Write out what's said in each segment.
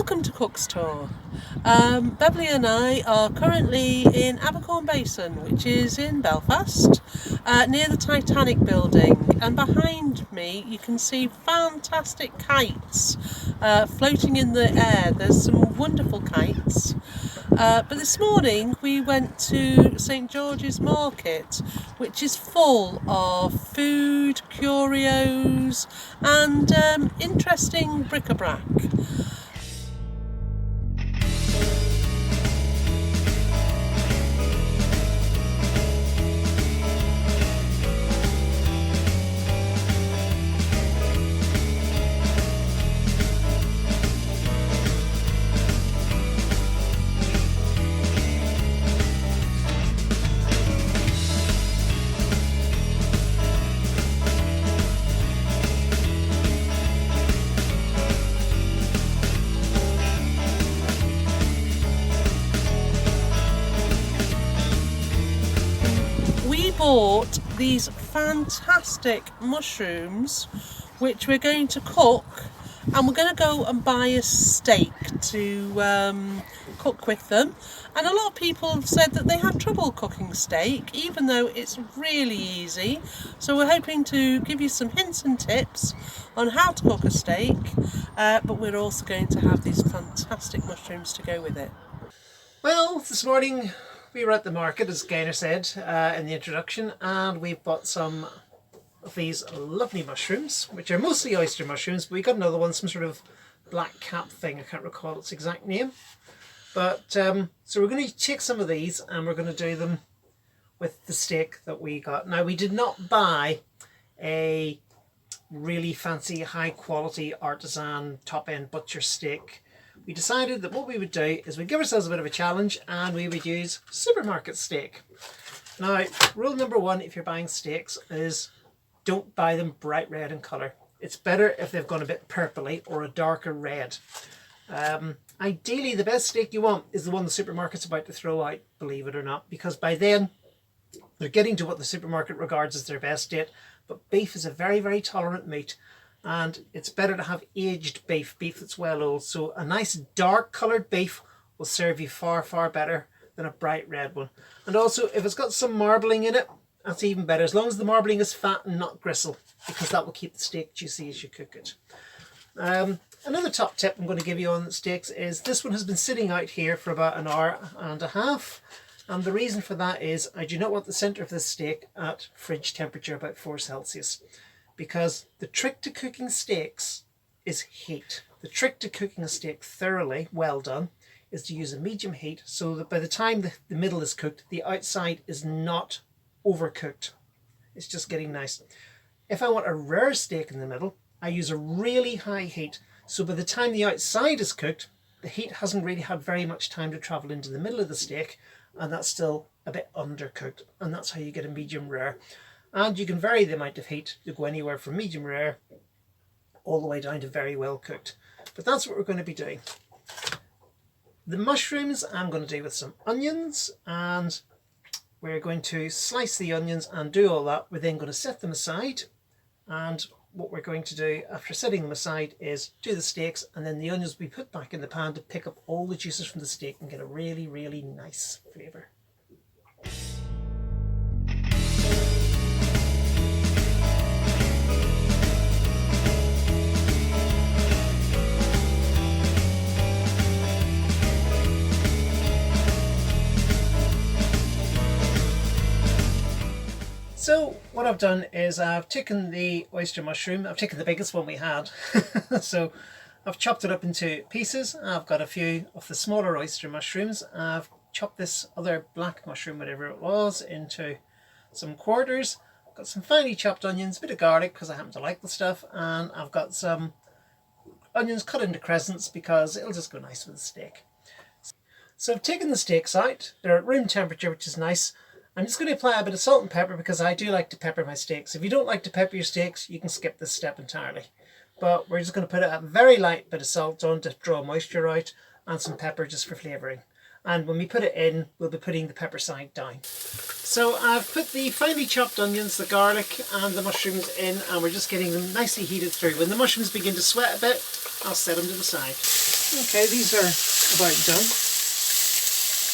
Welcome to Cook's Tour. Beverly and I are currently in Abercorn Basin, which is in Belfast, near the Titanic building, and behind me you can see fantastic kites floating in the air. There's some wonderful kites. But this morning we went to St George's Market, which is full of food, curios and interesting bric-a-brac. We bought these fantastic mushrooms which we're going to cook, and we're going to go and buy a steak to cook with them. And a lot of people have said that they have trouble cooking steak, even though it's really easy. So we're hoping to give you some hints and tips on how to cook a steak, but we're also going to have these fantastic mushrooms to go with it. Well, this morning we were at the market, as Gaynor said in the introduction, and we've bought some of these lovely mushrooms, which are mostly oyster mushrooms, but we got another one, some sort of black cap thing. I can't recall its exact name. But so we're going to take some of these and we're going to do them with the steak that we got. Now, we did not buy a really fancy, high quality artisan top end butcher steak. We decided that what we would do is we'd give ourselves a bit of a challenge and we would use supermarket steak. Now, rule number one if you're buying steaks is don't buy them bright red in colour. It's better if they've gone a bit purpley or a darker red. Ideally, the best steak you want is the one the supermarket's about to throw out, believe it or not, because by then they're getting to what the supermarket regards as their best date. But beef is a very, very tolerant meat, and it's better to have aged beef that's well old. So a nice dark coloured beef will serve you far, far better than a bright red one. And also, if it's got some marbling in it, that's even better, as long as the marbling is fat and not gristle, because that will keep the steak juicy as you cook it. Another top tip I'm going to give you on steaks is this one has been sitting out here for about an hour and a half. And the reason for that is I do not want the centre of this steak at fridge temperature, about 4 Celsius. Because the trick to cooking steaks is heat. The trick to cooking a steak thoroughly, well done, is to use a medium heat so that by the time the middle is cooked, the outside is not overcooked. It's just getting nice. If I want a rare steak in the middle, I use a really high heat. So by the time the outside is cooked, the heat hasn't really had very much time to travel into the middle of the steak, and that's still a bit undercooked. And that's how you get a medium rare. And you can vary the amount of heat to go anywhere from medium rare all the way down to very well cooked. But that's what we're going to be doing. The mushrooms I'm going to do with some onions, and we're going to slice the onions and do all that. We're then going to set them aside, and what we're going to do after setting them aside is do the steaks, and then the onions will be put back in the pan to pick up all the juices from the steak and get a really, really nice flavour. So what I've done is I've taken the oyster mushroom, I've taken the biggest one we had, so I've chopped it up into pieces. I've got a few of the smaller oyster mushrooms. I've chopped this other black mushroom, whatever it was, into some quarters. I've got some finely chopped onions, a bit of garlic because I happen to like the stuff, and I've got some onions cut into crescents because it'll just go nice with the steak. So I've taken the steaks out, they're at room temperature, which is nice. I'm just going to apply a bit of salt and pepper because I do like to pepper my steaks. If you don't like to pepper your steaks, you can skip this step entirely. But we're just going to put a very light bit of salt on to draw moisture out, and some pepper just for flavouring. And when we put it in, we'll be putting the pepper side down. So I've put the finely chopped onions, the garlic and the mushrooms in, and we're just getting them nicely heated through. When the mushrooms begin to sweat a bit, I'll set them to the side. Okay, these are about done.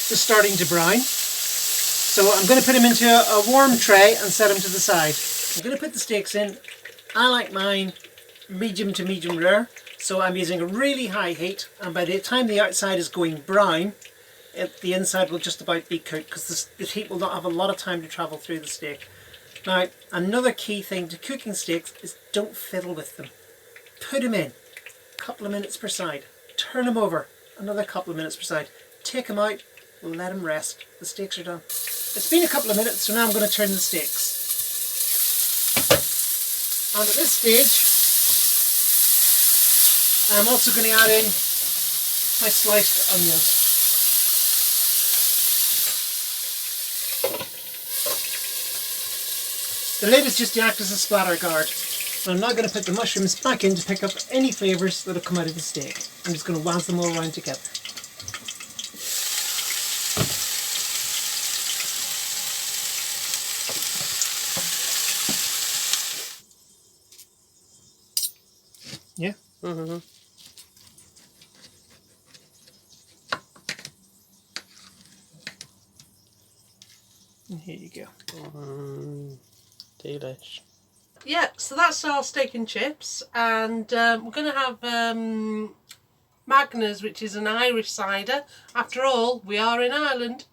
They're starting to brown. So I'm going to put them into a warm tray and set them to the side. I'm going to put the steaks in. I like mine medium to medium rare, so I'm using a really high heat, and by the time the outside is going brown, the inside will just about be cooked because the heat will not have a lot of time to travel through the steak. Now, another key thing to cooking steaks is don't fiddle with them. Put them in, a couple of minutes per side. Turn them over, another couple of minutes per side. Take them out, let them rest. The steaks are done. It's been a couple of minutes, so now I'm going to turn the steaks. And at this stage, I'm also going to add in my sliced onion. The lid is just to act as a splatter guard. And I'm now going to put the mushrooms back in to pick up any flavours that have come out of the steak. I'm just going to waz them all around together. Yeah? Mm-hmm. And here you go. Delish. Yeah, so that's our steak and chips, and we're going to have Magners, which is an Irish cider. After all, we are in Ireland.